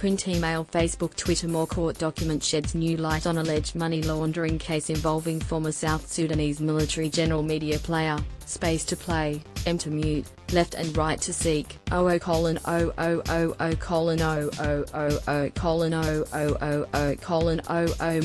print, email, Facebook, Twitter. More court document sheds new light on alleged money laundering case involving former South Sudanese military general. Media player, space to play, M to mute, left and right to seek,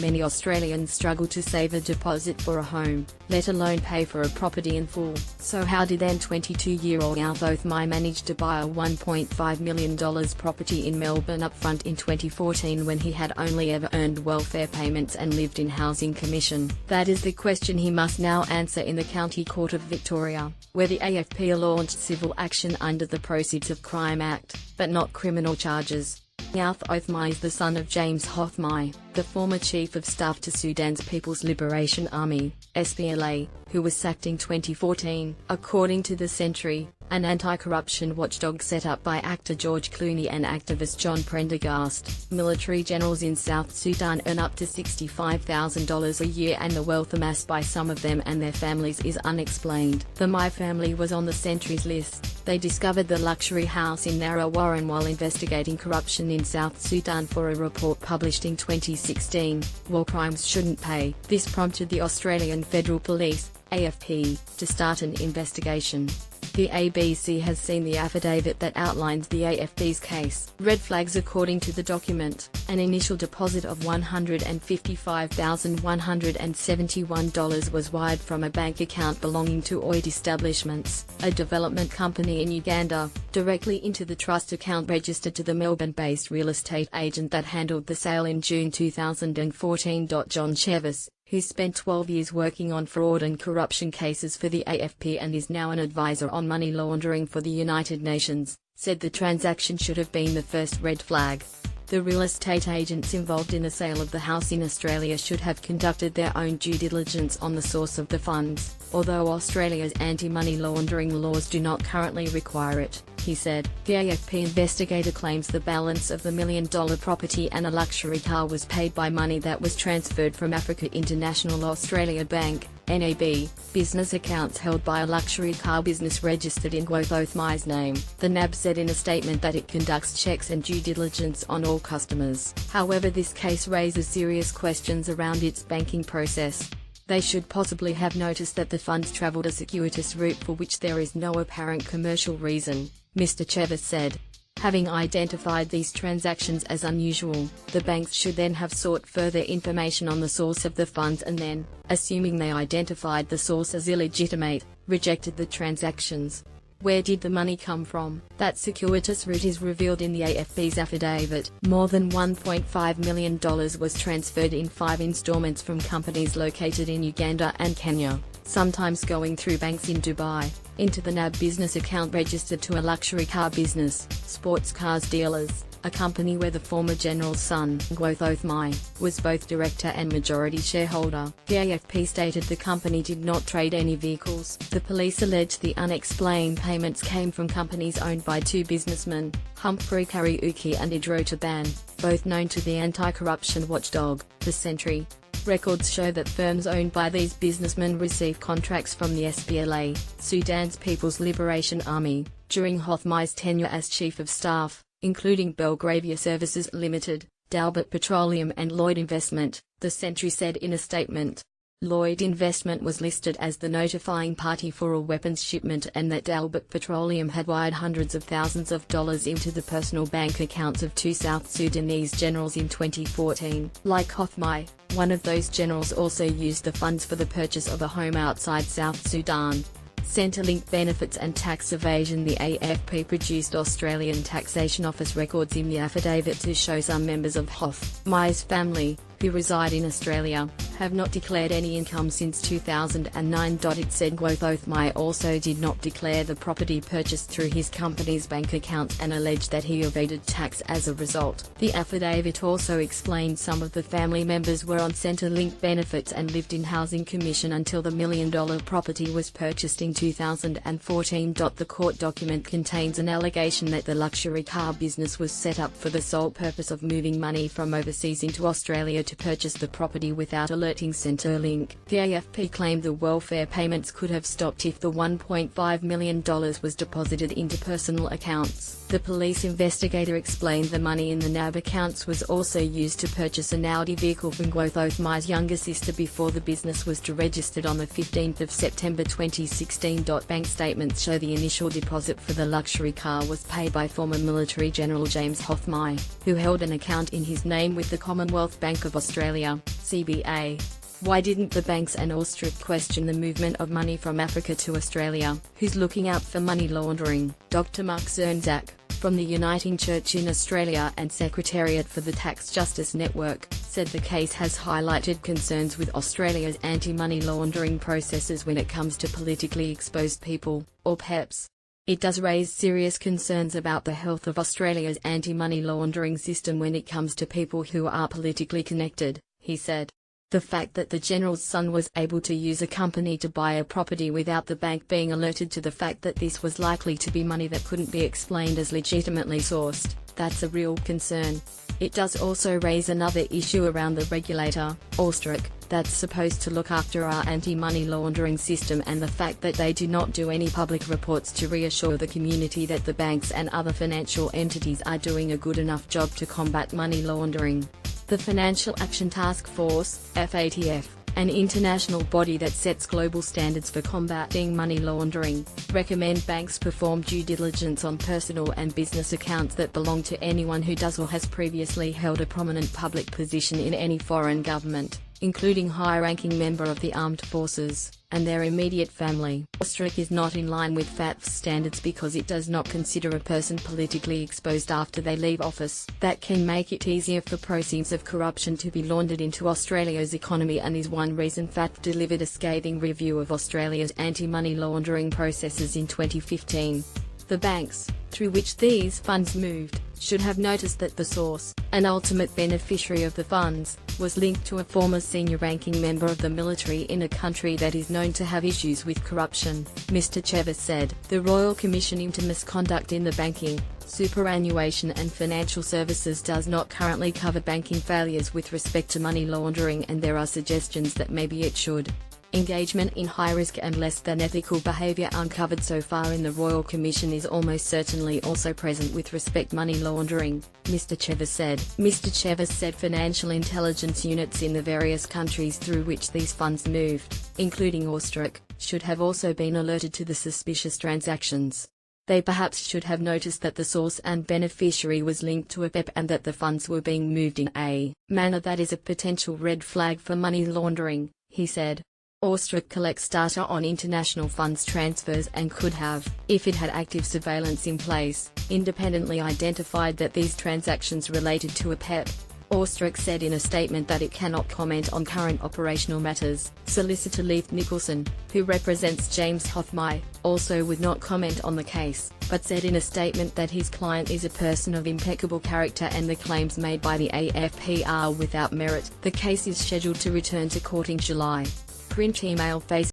many Australians struggle to save a deposit for a home, let alone pay for a property in full. So how did then 22-year-old South Sudanese manage to buy a $1.5 million property in Melbourne upfront in 2014 when he had only ever earned welfare payments and lived in housing commission? That is the question he must now answer in the County Court of Victoria, where the AFP launched civil action under the Proceeds of Crime Act, but not criminal charges. South Sudanese is the son of James Hothmai, the former Chief of Staff to Sudan's People's Liberation Army, SPLA, who was sacked in 2014, according to The Century, an anti-corruption watchdog set up by actor George Clooney and activist John Prendergast. Military generals in South Sudan earn up to $65,000 a year, and the wealth amassed by some of them and their families is unexplained. The My family was on The Century's list. They discovered the luxury house in Narra Warren while investigating corruption in South Sudan for a report published in 2016, War Crimes Shouldn't Pay. This prompted the Australian Federal Police, AFP, to start an investigation. The ABC has seen the affidavit that outlines the AFP's case. Red flags. According to the document, an initial deposit of $155,171 was wired from a bank account belonging to Oid Establishments, a development company in Uganda, directly into the trust account registered to the Melbourne-based real estate agent that handled the sale in June 2014. John Chevis, who spent 12 years working on fraud and corruption cases for the AFP and is now an advisor on money laundering for the United Nations, said the transaction should have been the first red flag. The real estate agents involved in the sale of the house in Australia should have conducted their own due diligence on the source of the funds, although Australia's anti-money laundering laws do not currently require it, he said. The AFP investigator claims the balance of the $1 million property and a luxury car was paid by money that was transferred from Africa International Australia Bank, NAB, business accounts held by a luxury car business registered in South Sudanese name. The NAB said in a statement that it conducts checks and due diligence on all customers. However, this case raises serious questions around its banking process. They should possibly have noticed that the funds traveled a circuitous route for which there is no apparent commercial reason, Mr. Chevis said. Having identified these transactions as unusual, the banks should then have sought further information on the source of the funds and then, assuming they identified the source as illegitimate, rejected the transactions. Where did the money come from? That circuitous route is revealed in the AFP's affidavit. More than $1.5 million was transferred in 5 installments from companies located in Uganda and Kenya, sometimes going through banks in Dubai, into the NAB business account registered to a luxury car business, Sports Cars Dealers, a company where the former general's son, South Sudanese, was both director and majority shareholder. The AFP stated the company did not trade any vehicles. The police alleged the unexplained payments came from companies owned by 2 businessmen, Humphrey Kariuki and Idro Taban, both known to the anti-corruption watchdog, The Century. Records show that firms owned by these businessmen received contracts from the SPLA, Sudan's People's Liberation Army, during Hothmai's tenure as Chief of Staff, including Belgravia Services Limited, Dalbert Petroleum and Lloyd Investment, The Century said in a statement. Lloyd Investment was listed as the notifying party for a weapons shipment and that Dalbert Petroleum had wired hundreds of thousands of dollars into the personal bank accounts of 2 South Sudanese generals in 2014. Like Hothmai, one of those generals also used the funds for the purchase of a home outside South Sudan. Centrelink benefits and tax evasion. The AFP produced Australian Taxation Office records in the affidavit to show some members of Hothmai's family, who reside in Australia, have not declared any income since 2009. It said South Sudanese also did not declare the property purchased through his company's bank accounts and alleged that he evaded tax as a result. The affidavit also explained some of the family members were on Centrelink benefits and lived in housing commission until the $1 million property was purchased in 2014. The court document contains an allegation that the luxury car business was set up for the sole purpose of moving money from overseas into Australia to purchase the property without alerting Centrelink. The AFP claimed the welfare payments could have stopped if the $1.5 million was deposited into personal accounts. The police investigator explained the money in the NAB accounts was also used to purchase an Audi vehicle from Gwotho Mai's younger sister before the business was deregistered on 15 September 2016. Bank statements show the initial deposit for the luxury car was paid by former military General James Hothmai, who held an account in his name with the Commonwealth Bank of Australia, CBA. Why didn't the banks and Austric question the movement of money from Africa to Australia? Who's looking out for money laundering? Dr. Mark Zernzak, from the Uniting Church in Australia and Secretariat for the Tax Justice Network, said the case has highlighted concerns with Australia's anti-money laundering processes when it comes to politically exposed people, or PEPs. It does raise serious concerns about the health of Australia's anti-money laundering system when it comes to people who are politically connected, he said. The fact that the General's son was able to use a company to buy a property without the bank being alerted to the fact that this was likely to be money that couldn't be explained as legitimately sourced, that's a real concern. It does also raise another issue around the regulator, Austric, that's supposed to look after our anti-money laundering system, and the fact that they do not do any public reports to reassure the community that the banks and other financial entities are doing a good enough job to combat money laundering. The Financial Action Task Force, FATF, an international body that sets global standards for combating money laundering, recommend banks perform due diligence on personal and business accounts that belong to anyone who does or has previously held a prominent public position in any foreign government, including high-ranking member of the armed forces, and their immediate family. Austric is not in line with FATF's standards because it does not consider a person politically exposed after they leave office. That can make it easier for proceeds of corruption to be laundered into Australia's economy, and is one reason FATF delivered a scathing review of Australia's anti-money laundering processes in 2015. The banks, through which these funds moved, should have noticed that the source, an ultimate beneficiary of the funds, was linked to a former senior-ranking member of the military in a country that is known to have issues with corruption, Mr. Chever said. The Royal Commission into Misconduct in the Banking, Superannuation and Financial Services does not currently cover banking failures with respect to money laundering, and there are suggestions that maybe it should. Engagement in high-risk and less than ethical behaviour uncovered so far in the Royal Commission is almost certainly also present with respect to money laundering, Mr. Chever said. Mr. Chever said financial intelligence units in the various countries through which these funds moved, including Austric, should have also been alerted to the suspicious transactions. They perhaps should have noticed that the source and beneficiary was linked to a PEP and that the funds were being moved in a manner that is a potential red flag for money laundering, he said. Austric collects data on international funds transfers and could have, if it had active surveillance in place, independently identified that these transactions related to a PEP. Austric said in a statement that it cannot comment on current operational matters. Solicitor Leith Nicholson, who represents James Hothmai, also would not comment on the case, but said in a statement that his client is a person of impeccable character and the claims made by the AFP are without merit. The case is scheduled to return to court in July. Print, email, Facebook.